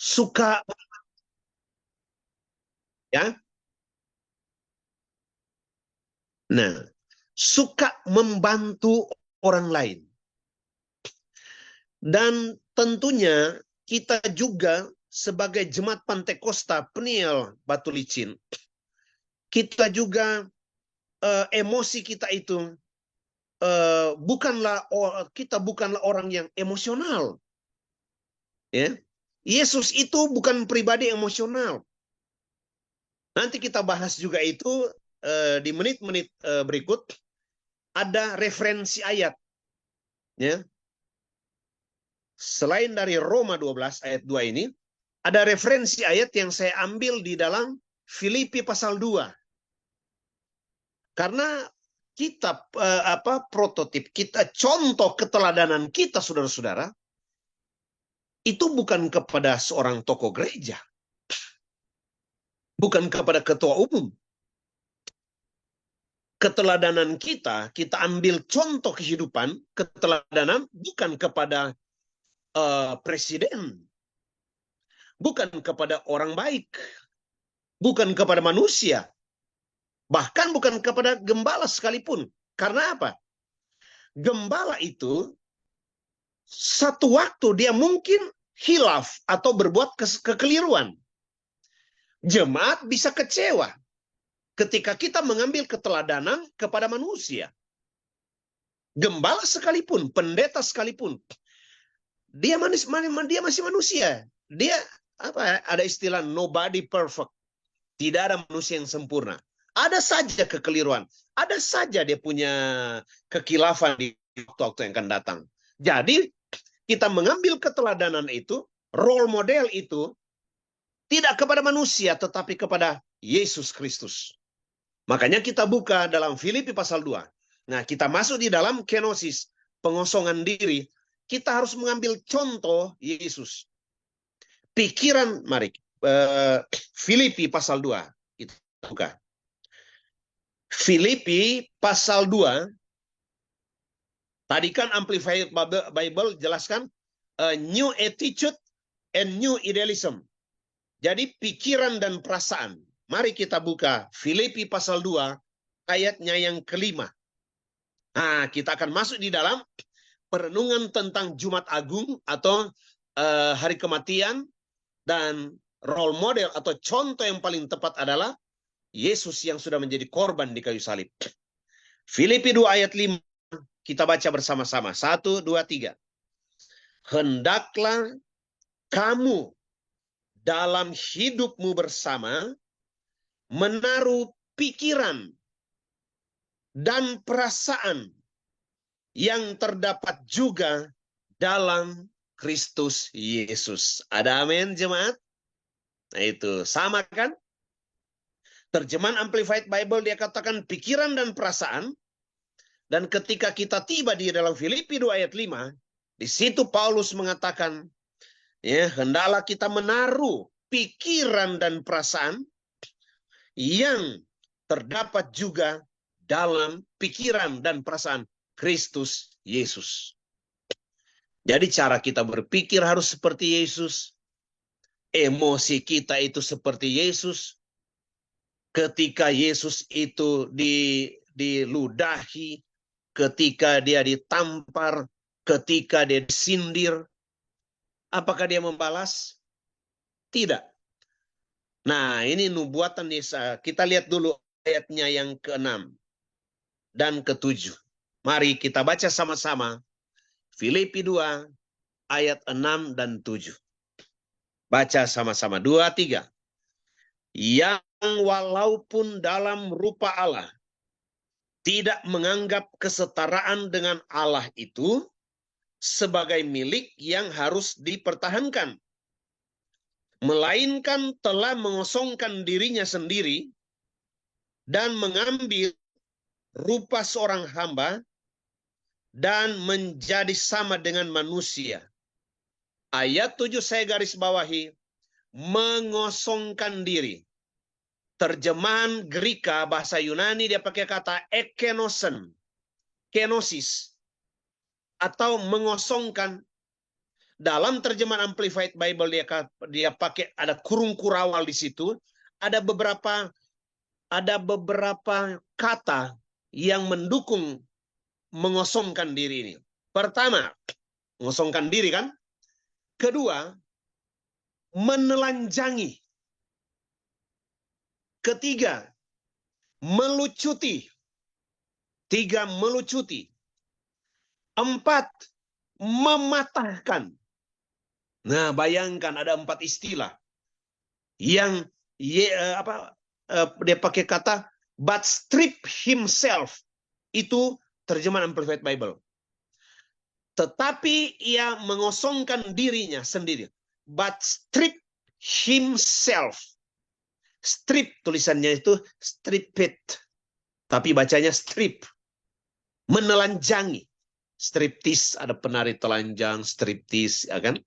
suka, ya. Nah, suka membantu orang lain. Dan tentunya kita juga sebagai jemaat Pantekosta Peniel Batu Licin, kita juga emosi kita itu kita bukanlah orang yang emosional, ya. Yesus itu bukan pribadi emosional. Nanti kita bahas juga itu di menit-menit berikut. Ada referensi ayat, ya. Selain dari Roma 12 ayat 2 ini, ada referensi ayat yang saya ambil di dalam Filipi pasal 2. Karena kita prototip kita, contoh keteladanan kita, saudara-saudara, itu bukan kepada seorang tokoh gereja, bukan kepada ketua umum. Keteladanan kita ambil contoh kehidupan, keteladanan bukan kepada presiden, bukan kepada orang baik, bukan kepada manusia, bahkan bukan kepada gembala sekalipun. Karena apa? Gembala itu satu waktu dia mungkin hilaf atau berbuat kekeliruan. Jemaat bisa kecewa ketika kita mengambil keteladanan kepada manusia. Gembala sekalipun, pendeta sekalipun, dia masih manusia. Dia ada istilah nobody perfect. Tidak ada manusia yang sempurna. Ada saja kekeliruan. Ada saja dia punya kekilafan di waktu-waktu yang akan datang. Jadi kita mengambil keteladanan itu, role model itu, tidak kepada manusia, tetapi kepada Yesus Kristus. Makanya kita buka dalam Filipi pasal 2. Nah, kita masuk di dalam kenosis, pengosongan diri. Kita harus mengambil contoh Yesus. Pikiran, mari. Filipi pasal 2. Kita buka. Filipi pasal 2. Tadi kan Amplified Bible jelaskan new attitude and new idealism. Jadi pikiran dan perasaan. Mari kita buka Filipi pasal 2 ayatnya yang kelima. Nah, kita akan masuk di dalam perenungan tentang Jumat Agung atau hari kematian, dan role model atau contoh yang paling tepat adalah Yesus yang sudah menjadi korban di kayu salib. Filipi 2 ayat 5 kita baca bersama-sama. 1, 2, 3. Hendaklah kamu dalam hidupmu bersama menaruh pikiran dan perasaan yang terdapat juga dalam Kristus Yesus. Ada amin, jemaat? Nah, itu sama kan? Terjemahan Amplified Bible dia katakan pikiran dan perasaan. Dan ketika kita tiba di dalam Filipi 2 ayat 5, di situ Paulus mengatakan, ya, hendaklah kita menaruh pikiran dan perasaan yang terdapat juga dalam pikiran dan perasaan Kristus Yesus. Jadi cara kita berpikir harus seperti Yesus. Emosi kita itu seperti Yesus. Ketika Yesus itu diludahi, ketika dia ditampar, ketika dia disindir, apakah dia membalas? Tidak. Nah, ini nubuatan Yesaya. Kita lihat dulu ayatnya yang ke-6 dan ke-7. Mari kita baca sama-sama. Filipi 2 ayat 6 dan 7. Baca sama-sama. 2, 3. Yang walaupun dalam rupa Allah tidak menganggap kesetaraan dengan Allah itu sebagai milik yang harus dipertahankan, melainkan telah mengosongkan dirinya sendiri dan mengambil rupa seorang hamba dan menjadi sama dengan manusia. Ayat 7 saya garis bawahi, mengosongkan diri. Terjemahan Greka bahasa Yunani dia pakai kata ekenosen, kenosis, atau mengosongkan. Dalam terjemahan Amplified Bible dia pakai ada kurung kurawal di situ. Ada beberapa kata yang mendukung mengosongkan diri ini. Pertama, mengosongkan diri kan? Kedua, menelanjangi. Ketiga, melucuti. Tiga, melucuti. Empat, mematahkan. Nah, bayangkan ada 4 istilah yang dia pakai kata but strip himself. Itu terjemahan Amplified Bible. Tetapi ia mengosongkan dirinya sendiri. But strip himself. Strip tulisannya itu strip it. Tapi bacanya strip. Menelanjangi. Striptease, ada penari telanjang, striptease, ya kan?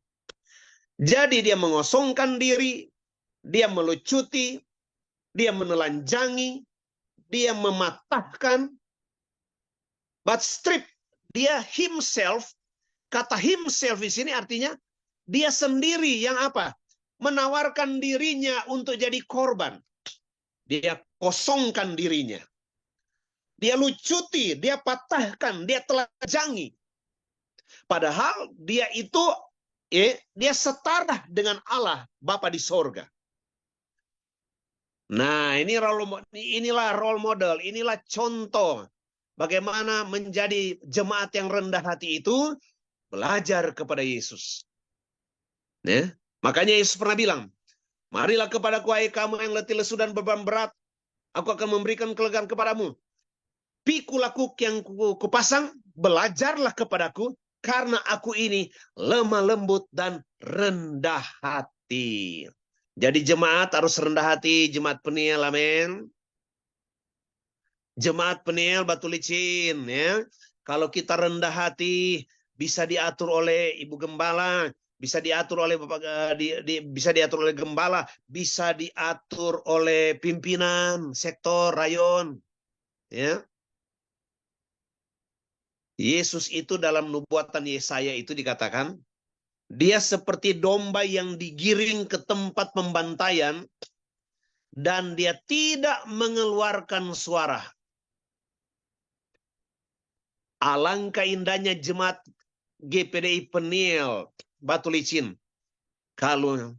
Jadi dia mengosongkan diri, dia melucuti, dia menelanjangi, dia mematahkan. But strip, dia himself, kata himself di sini artinya dia sendiri yang apa? Menawarkan dirinya untuk jadi korban. Dia kosongkan dirinya. Dia lucuti, dia patahkan, dia telanjangi. Padahal dia itu dia setara dengan Allah Bapa di sorga. Nah, inilah role model, inilah contoh bagaimana menjadi jemaat yang rendah hati itu belajar kepada Yesus. Ya? Makanya Yesus pernah bilang, marilah kepadaku hai kamu yang letih lesu dan beban berat, aku akan memberikan kelegaan kepadamu. Pikulah yang kupasang, belajarlah kepadaku, karena aku ini lemah lembut dan rendah hati. Jadi jemaat harus rendah hati, jemaat Peniel, amin. Jemaat Peniel Batu Licin, ya. Kalau kita rendah hati, bisa diatur oleh Ibu Gembala, bisa diatur oleh bisa diatur oleh Gembala, bisa diatur oleh pimpinan sektor rayon, ya. Yesus itu dalam nubuatan Yesaya itu dikatakan, dia seperti domba yang digiring ke tempat pembantaian dan dia tidak mengeluarkan suara. Alangkah indahnya jemaat GPDI Peniel Batu Licin kalau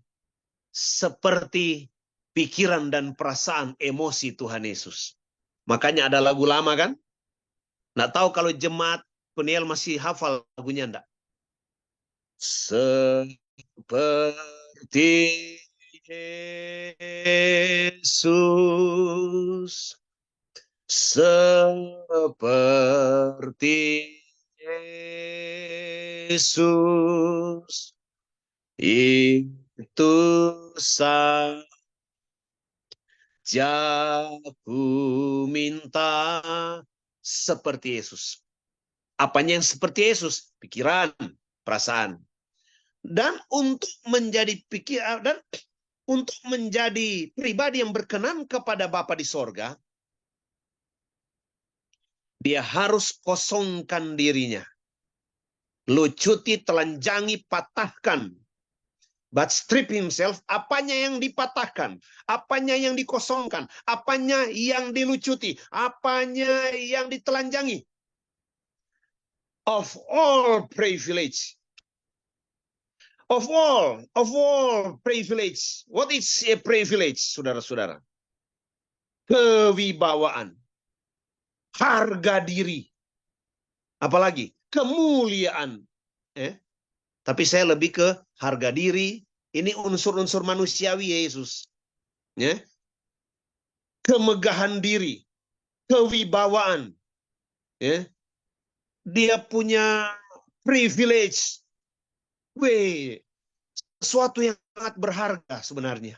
seperti pikiran dan perasaan emosi Tuhan Yesus. Makanya ada lagu lama kan? Nggak tahu kalau jemaat Peniel masih hafal lagunya enggak? Seperti Yesus, seperti Yesus, itu saja ku minta seperti Yesus. Apanya yang seperti Yesus? Pikiran, perasaan. Dan untuk menjadi dan untuk menjadi pribadi yang berkenan kepada Bapa di sorga, dia harus kosongkan dirinya. Lucuti, telanjangi, patahkan. But strip himself, apanya yang dipatahkan, apanya yang dikosongkan, apanya yang dilucuti, apanya yang ditelanjangi. Of all privilege. Of all privilege. What is a privilege, saudara-saudara? Kewibawaan. Harga diri. Apalagi? Kemuliaan. Tapi saya lebih ke harga diri. Ini unsur-unsur manusiawi Yesus. Kemegahan diri. Kewibawaan. Dia punya privilege. Sesuatu yang sangat berharga sebenarnya.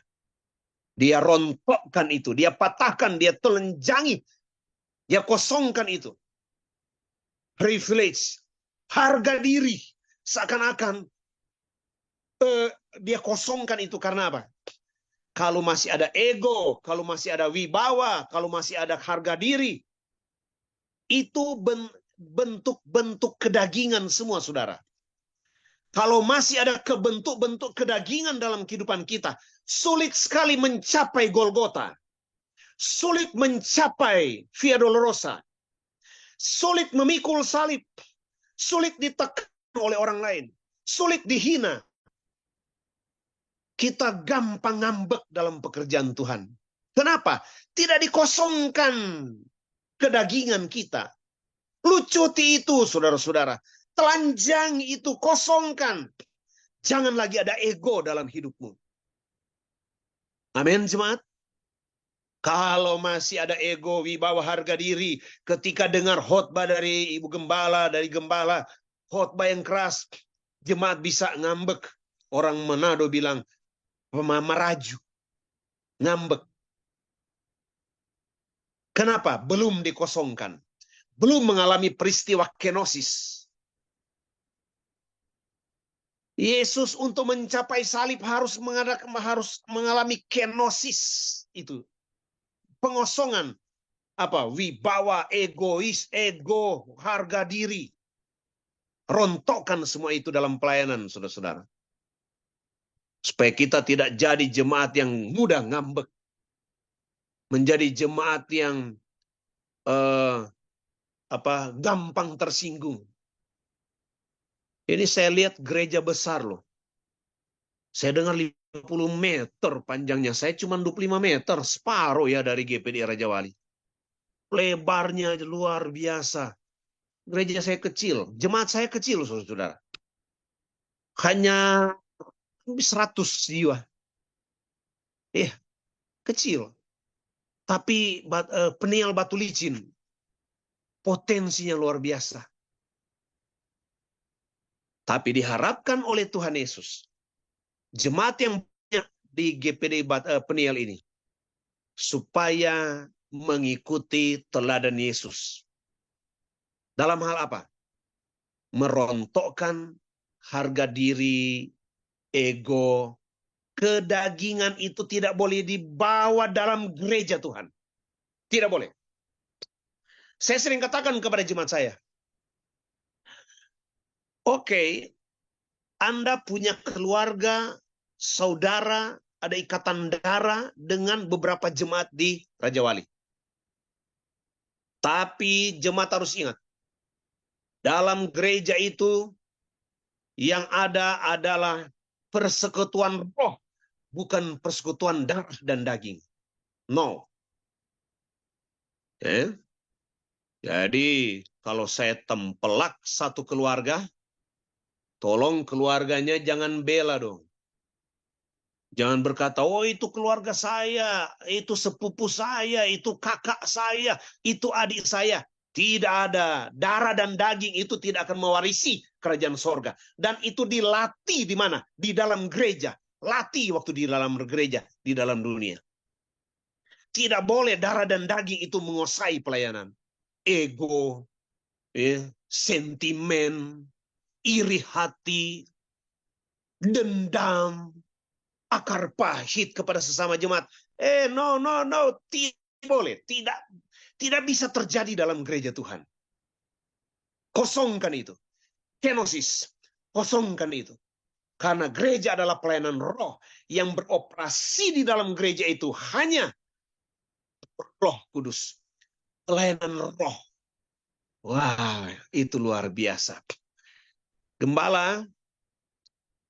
Dia rontokkan itu, dia patahkan, dia telanjangi, dia kosongkan itu. Privilege, harga diri, seakan-akan dia kosongkan itu karena apa? Kalau masih ada ego, kalau masih ada wibawa, kalau masih ada harga diri, itu bentuk-bentuk kedagingan semua, saudara. Kalau masih ada bentuk-bentuk kedagingan dalam kehidupan kita, sulit sekali mencapai Golgota. Sulit mencapai Via Dolorosa. Sulit memikul salib. Sulit ditekan oleh orang lain. Sulit dihina. Kita gampang ngambek dalam pekerjaan Tuhan. Kenapa? Tidak dikosongkan kedagingan kita. Lucuti itu, saudara-saudara. Telanjang itu, kosongkan. Jangan lagi ada ego dalam hidupmu. Amin, jemaat. Kalau masih ada ego, wibawa, harga diri, ketika dengar khotbah dari ibu gembala, dari gembala, khotbah yang keras, jemaat bisa ngambek. Orang Manado bilang, meraju, ngambek. Kenapa? Belum dikosongkan. Belum mengalami peristiwa kenosis. Yesus untuk mencapai salib harus mengalami kenosis itu. Pengosongan wibawa, egois, ego, harga diri. Rontokkan semua itu dalam pelayanan, saudara-saudara. Supaya kita tidak jadi jemaat yang mudah ngambek. Menjadi jemaat yang gampang tersinggung. Ini saya lihat gereja besar loh. Saya dengar 50 meter panjangnya. Saya cuma 25 meter. Separuh ya dari GPD Raja Wali. Lebarnya luar biasa. Gereja saya kecil. Jemaat saya kecil, saudara. Hanya 100 jiwa. Kecil. Tapi penial batu licin. Potensinya luar biasa. Tapi diharapkan oleh Tuhan Yesus. Jemaat yang banyak di GPD penial ini. Supaya mengikuti teladan Yesus. Dalam hal apa? Merontokkan harga diri, ego, kedagingan itu tidak boleh dibawa dalam gereja Tuhan. Tidak boleh. Saya sering katakan kepada jemaat saya, oke, Anda punya keluarga, saudara, ada ikatan darah dengan beberapa jemaat di Raja Wali. Tapi jemaat harus ingat, dalam gereja itu yang ada adalah persekutuan roh, bukan persekutuan darah dan daging. No. Jadi kalau saya tempelak satu keluarga, tolong keluarganya jangan bela dong. Jangan berkata, oh itu keluarga saya, itu sepupu saya, itu kakak saya, itu adik saya. Tidak ada. Darah dan daging itu tidak akan mewarisi kerajaan sorga. Dan itu dilatih di mana? Di dalam gereja. Latih waktu di dalam gereja, di dalam dunia. Tidak boleh darah dan daging itu menguasai pelayanan. Ego, sentimen, iri hati, dendam, akar pahit kepada sesama jemaat. No, tidak boleh, tidak bisa terjadi dalam gereja Tuhan. Kosongkan itu. Kenosis, kosongkan itu. Karena gereja adalah pelayanan roh yang beroperasi di dalam gereja itu hanya Roh Kudus. Pelayanan roh. Wah, itu luar biasa. Gembala,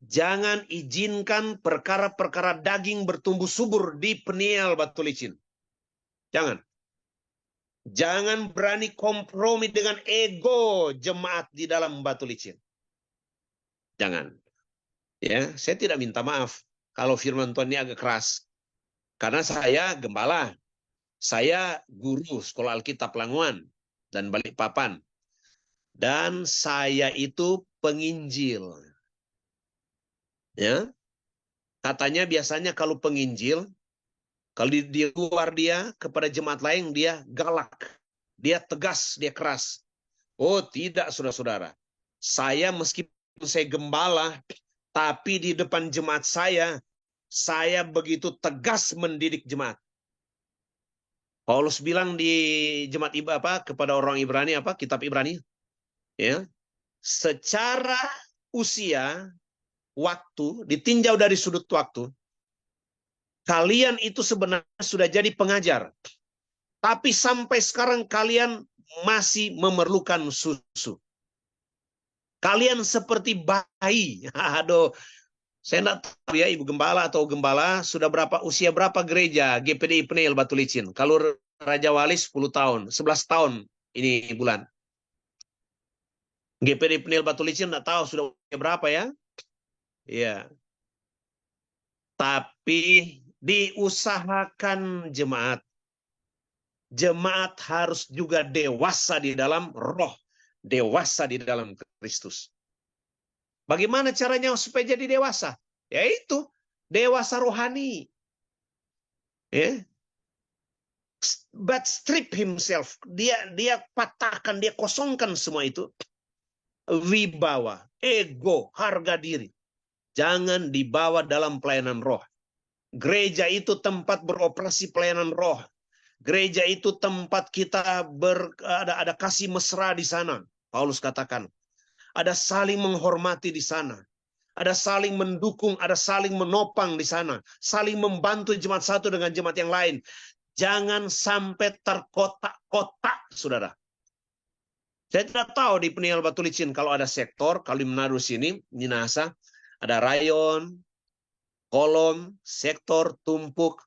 jangan izinkan perkara-perkara daging bertumbuh subur di penial batu licin. Jangan. Jangan berani kompromi dengan ego jemaat di dalam batu licin. Jangan. Ya, saya tidak minta maaf kalau firman Tuhan ini agak keras. Karena saya gembala. Saya guru sekolah Alkitab Languan dan Balikpapan. Dan saya itu penginjil. Ya. Katanya biasanya kalau penginjil, kalau di luar dia kepada jemaat lain dia galak, dia tegas, dia keras. Oh tidak, saudara-saudara. Saya meskipun saya gembala, tapi di depan jemaat saya begitu tegas mendidik jemaat. Paulus bilang di jemaat kepada orang Ibrani kitab Ibrani, ya, secara usia, waktu, ditinjau dari sudut waktu, kalian itu sebenarnya sudah jadi pengajar. Tapi sampai sekarang kalian masih memerlukan susu. Kalian seperti bayi. Aduh, saya tidak tahu ya Ibu Gembala atau Gembala sudah usia berapa gereja GPDI Peniel Batu Licin. Kalau Raja Wali 10 tahun, 11 tahun ini bulan. GPDI Peniel Batu Licin tidak tahu sudah usia berapa ya. Iya. Tapi diusahakan jemaat. Jemaat harus juga dewasa di dalam roh. Dewasa di dalam Kristus. Bagaimana caranya supaya jadi dewasa? Yaitu dewasa rohani. Ya. But strip himself. Dia patahkan, dia kosongkan semua itu. Wibawa, ego, harga diri. Jangan dibawa dalam pelayanan roh. Gereja itu tempat beroperasi pelayanan roh. Gereja itu tempat kita ada kasih mesra di sana. Paulus katakan, ada saling menghormati di sana. Ada saling mendukung, ada saling menopang di sana. Saling membantu jemaat satu dengan jemaat yang lain. Jangan sampai terkotak-kotak, saudara. Saya tidak tahu di Peniel Batu Licin kalau ada sektor, kalau di Manado sini, Minahasa, ada rayon, kolom, sektor, tumpuk.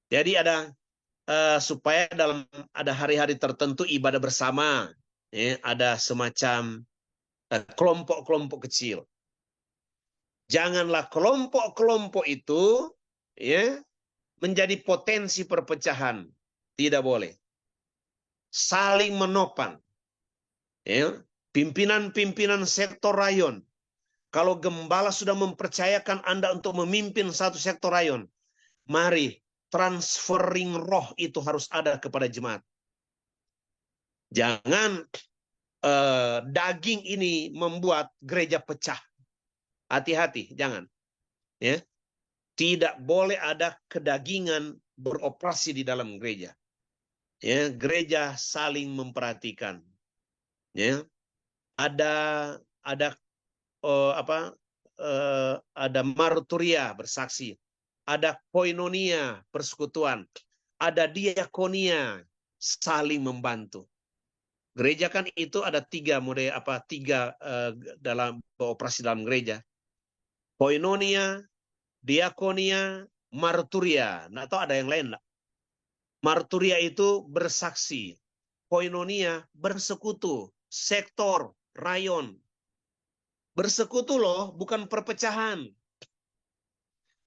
Jadi ada supaya ada hari-hari tertentu ibadah bersama, ya, ada semacam kelompok-kelompok kecil. Janganlah kelompok-kelompok itu ya menjadi potensi perpecahan. Tidak boleh. Saling menopang. Ya, pimpinan-pimpinan sektor rayon. Kalau gembala sudah mempercayakan Anda untuk memimpin satu sektor rayon, mari transferring roh itu harus ada kepada jemaat. Jangan daging ini membuat gereja pecah. Hati-hati, jangan. Ya, tidak boleh ada kedagingan beroperasi di dalam gereja. Ya, gereja saling memperhatikan. Ya, ada ada marturia bersaksi, ada koinonia persekutuan, ada diakonia saling membantu. Gereja kan itu ada tiga dalam operasi dalam gereja. Koinonia, diakonia, marturia. Nggak tahu ada yang lain nggak? Marturia itu bersaksi. Koinonia bersekutu. Sektor, rayon. Bersekutu loh, bukan perpecahan.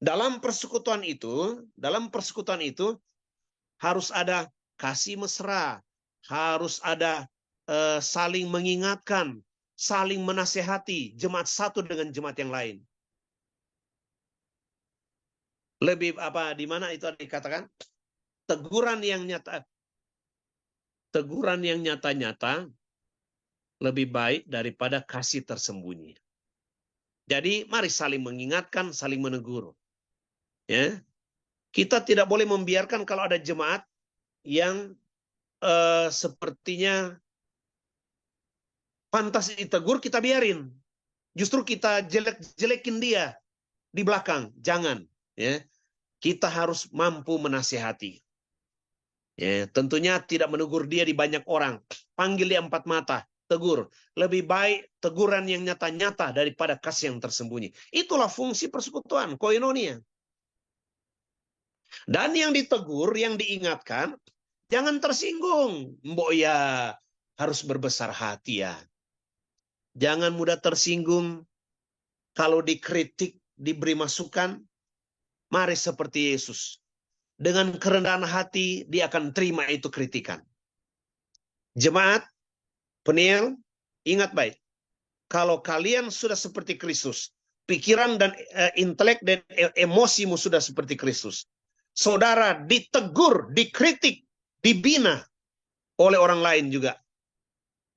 Dalam persekutuan itu harus ada kasih mesra, harus ada saling mengingatkan, saling menasehati jemaat satu dengan jemaat yang lain. Lebih di mana itu dikatakan teguran yang nyata-nyata lebih baik daripada kasih tersembunyi. Jadi mari saling mengingatkan, saling menegur. Ya, kita tidak boleh membiarkan kalau ada jemaat yang sepertinya pantas ditegur, kita biarin. Justru kita jelek-jelekin dia di belakang. Jangan. Ya, kita harus mampu menasihati. Ya, tentunya tidak menegur dia di banyak orang. Panggil dia 4 mata. Tegur. Lebih baik teguran yang nyata-nyata daripada kasih yang tersembunyi. Itulah fungsi persekutuan, koinonia. Dan yang ditegur, yang diingatkan, jangan tersinggung. Mbok ya harus berbesar hati ya. Jangan mudah tersinggung. Kalau dikritik, diberi masukan, mari seperti Yesus. Dengan kerendahan hati, dia akan terima itu kritikan. Jemaat, Peniel, ingat baik. Kalau kalian sudah seperti Kristus, pikiran dan intelek dan emosimu sudah seperti Kristus. Saudara ditegur, dikritik, dibina oleh orang lain juga.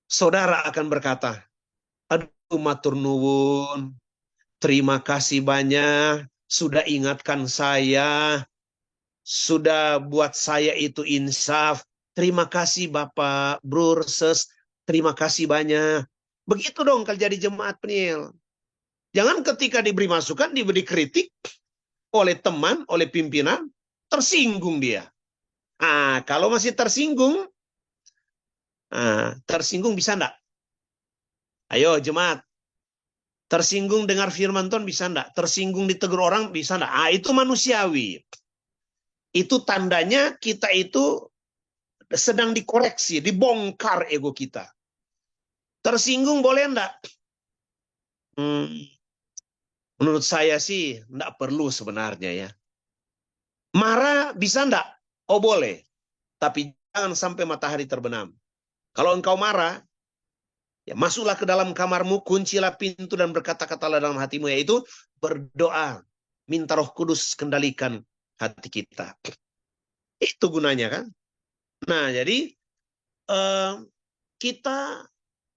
Saudara akan berkata, aduh matur nuwun, terima kasih banyak, sudah ingatkan saya, sudah buat saya itu insaf. Terima kasih Bapak, Brur, Ses, terima kasih banyak. Begitu dong kalau jadi jemaat Peniel. Jangan ketika diberi masukan, diberi kritik oleh teman, oleh pimpinan, tersinggung dia. Kalau masih tersinggung bisa enggak? Ayo jemaat, tersinggung dengar firman Tuhan bisa enggak? Tersinggung ditegur orang bisa enggak? Itu manusiawi. Itu tandanya kita itu sedang dikoreksi, dibongkar ego kita. Tersinggung boleh enggak? Menurut saya sih enggak perlu sebenarnya ya. Marah bisa enggak? Oh boleh. Tapi jangan sampai matahari terbenam. Kalau engkau marah, ya masuklah ke dalam kamarmu, kuncilah pintu dan berkata-katalah dalam hatimu, yaitu berdoa. Minta Roh Kudus kendalikan hati kita. Itu gunanya kan. Nah jadi kita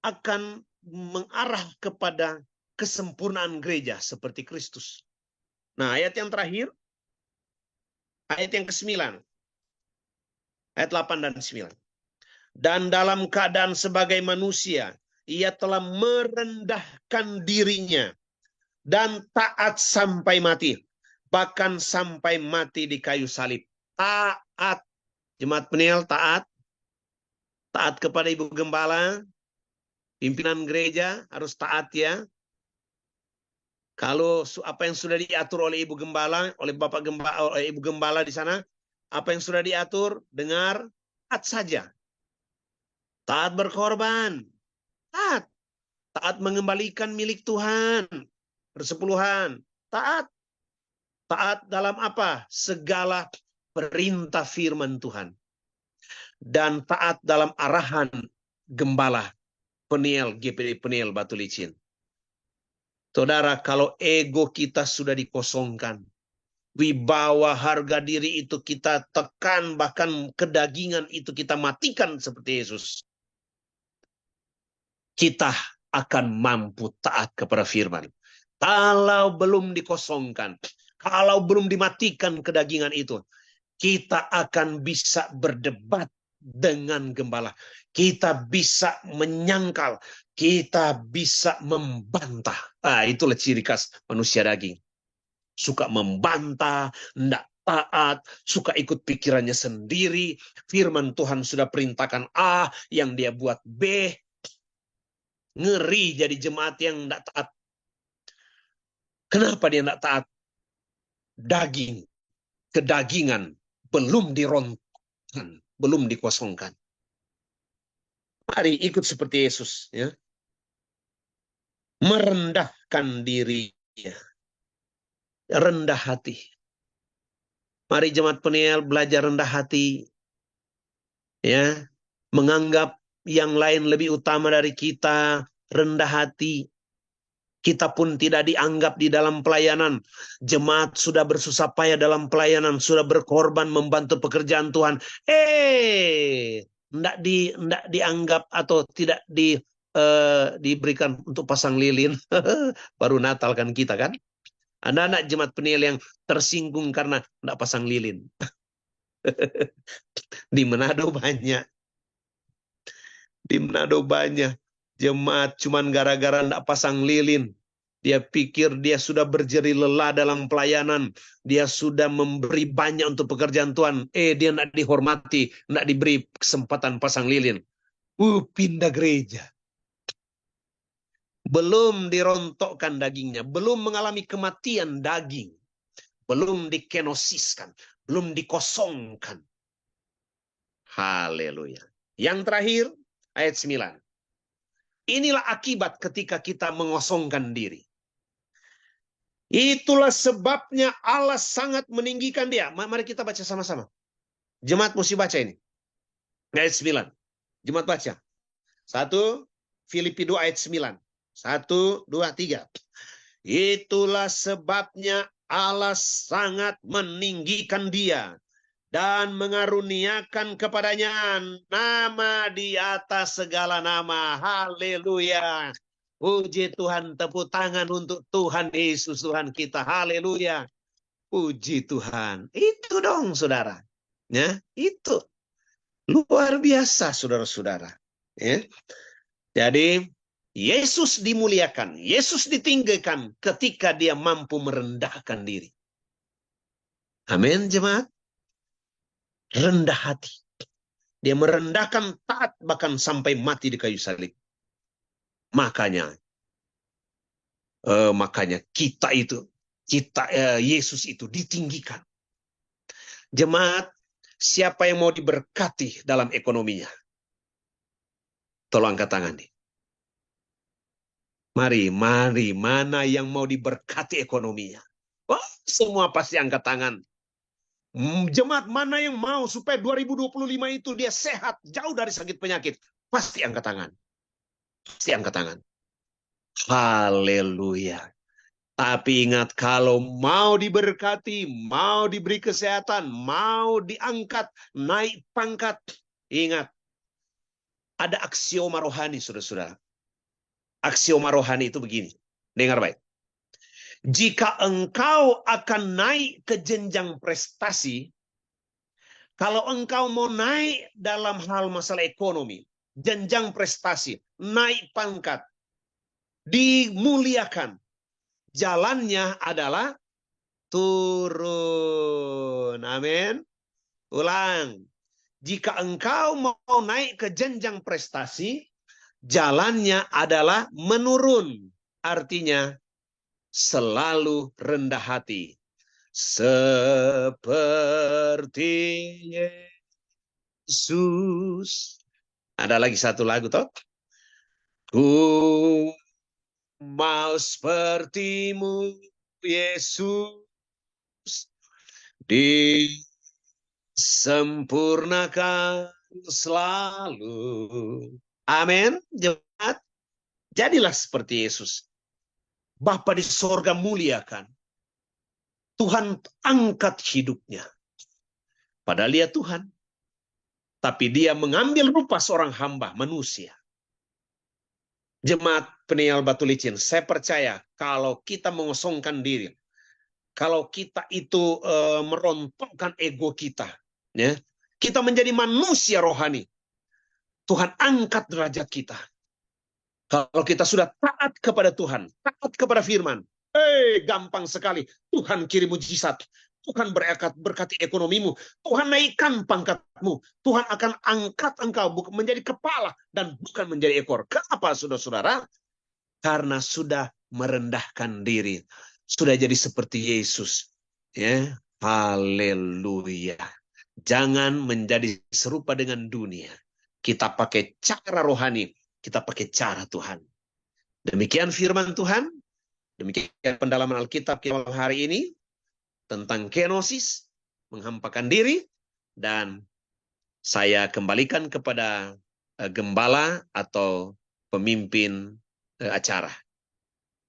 akan mengarah kepada kesempurnaan gereja seperti Kristus. Nah ayat yang terakhir, ayat yang ke-9. Ayat 8 dan 9. Dan dalam keadaan sebagai manusia, ia telah merendahkan dirinya dan taat sampai mati. Bahkan sampai mati di kayu salib. Taat. Jemaat Peniel taat. Taat kepada Ibu Gembala. Pimpinan gereja harus taat ya. Kalau apa yang sudah diatur oleh Ibu Gembala, oleh Bapak Gembala, oleh Ibu Gembala di sana, apa yang sudah diatur, dengar, taat saja. Taat berkorban. Taat. Taat mengembalikan milik Tuhan. Persepuluhan. Taat. Taat dalam apa? Segala perintah firman Tuhan. Dan taat dalam arahan gembala. Peniel, GPD Peniel Batu Licin. Saudara, kalau ego kita sudah dikosongkan, wibawa harga diri itu kita tekan, bahkan kedagingan itu kita matikan seperti Yesus, kita akan mampu taat kepada firman. Kalau belum dikosongkan, kalau belum dimatikan kedagingan itu, kita akan bisa berdebat dengan gembala. Kita bisa menyangkal, kita bisa membantah. Itulah ciri khas manusia daging. Suka membantah, tidak taat, suka ikut pikirannya sendiri. Firman Tuhan sudah perintahkan A, yang dia buat B. Ngeri jadi jemaat yang tidak taat. Kenapa dia tidak taat? Daging, kedagingan belum dirontokkan, belum dikosongkan. Mari ikut seperti Yesus, ya. Merendahkan dirinya. Rendah hati. Mari jemaat Peniel belajar rendah hati. Ya. Menganggap yang lain lebih utama dari kita. Rendah hati. Kita pun tidak dianggap di dalam pelayanan. Jemaat sudah bersusah payah dalam pelayanan. Sudah berkorban membantu pekerjaan Tuhan. Tidak dianggap atau tidak diberikan untuk pasang lilin. Baru Natal kan kita kan. Anak-anak jemaat Peniel yang tersinggung karena tidak pasang lilin. Di Manado banyak. Di Manado banyak. Jemaat cuman gara-gara tidak pasang lilin. Dia pikir dia sudah berjeri lelah dalam pelayanan. Dia sudah memberi banyak untuk pekerjaan Tuhan. Dia tidak dihormati. Tidak diberi kesempatan pasang lilin. Pindah gereja. Belum dirontokkan dagingnya. Belum mengalami kematian daging. Belum dikenosiskan. Belum dikosongkan. Haleluya. Yang terakhir, ayat 9. Inilah akibat ketika kita mengosongkan diri. Itulah sebabnya Allah sangat meninggikan dia. Mari kita baca sama-sama. Jemaat mesti baca ini. Ayat 9. Jemaat baca. 1, Filipi 2 ayat 9. 1, 2, 3. Itulah sebabnya Allah sangat meninggikan dia dan mengaruniakan kepadanya nama di atas segala nama. Haleluya. Puji Tuhan, tepuk tangan untuk Tuhan Yesus Tuhan kita. Haleluya. Puji Tuhan. Itu dong saudara. Ya, itu. Luar biasa saudara-saudara. Ya. Jadi Yesus dimuliakan, Yesus ditinggikan ketika dia mampu merendahkan diri. Amin, jemaat. Rendah hati. Dia merendahkan, taat, bahkan sampai mati di kayu salib. Makanya Yesus itu ditinggikan. Jemaat, siapa yang mau diberkati dalam ekonominya? Tolong angkat tangan nih. Mari, mana yang mau diberkati ekonominya? Oh, semua pasti angkat tangan. Jemaat mana yang mau supaya 2025 itu dia sehat, jauh dari sakit penyakit? Pasti angkat tangan. Pasti angkat tangan. Haleluya. Tapi ingat, kalau mau diberkati, mau diberi kesehatan, mau diangkat, naik pangkat, ingat, ada aksioma rohani, saudara-saudara. Aksioma rohani itu begini. Dengar baik. Jika engkau akan naik ke jenjang prestasi, kalau engkau mau naik dalam hal masalah ekonomi, jenjang prestasi, naik pangkat, dimuliakan, jalannya adalah turun. Amin. Ulang. Jika engkau mau naik ke jenjang prestasi, jalannya adalah menurun. Artinya selalu rendah hati. Seperti Yesus. Ada lagi satu lagu toh. Ku mau sepertimu, Yesus, disempurnakan selalu. Amin. Jemaat, jadilah seperti Yesus. Bapa di sorga muliakan. Tuhan angkat hidupnya. Padahal dia Tuhan. Tapi dia mengambil rupa seorang hamba manusia. Jemaat Peniel Batu Licin, saya percaya kalau kita mengosongkan diri, kalau kita itu merontokkan ego kita, ya, kita menjadi manusia rohani, Tuhan angkat derajat kita. Kalau kita sudah taat kepada Tuhan, taat kepada firman, gampang sekali Tuhan kirim mujizat. Tuhan berkati ekonomimu. Tuhan naikkan pangkatmu. Tuhan akan angkat engkau menjadi kepala dan bukan menjadi ekor. Kenapa, saudara-saudara? Karena sudah merendahkan diri. Sudah jadi seperti Yesus. Ya, haleluya. Jangan menjadi serupa dengan dunia. Kita pakai cara rohani. Kita pakai cara Tuhan. Demikian firman Tuhan. Demikian pendalaman Alkitab kita hari ini. Tentang kenosis, menghampakan diri, dan saya kembalikan kepada gembala atau pemimpin acara.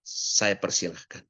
Saya persilahkan.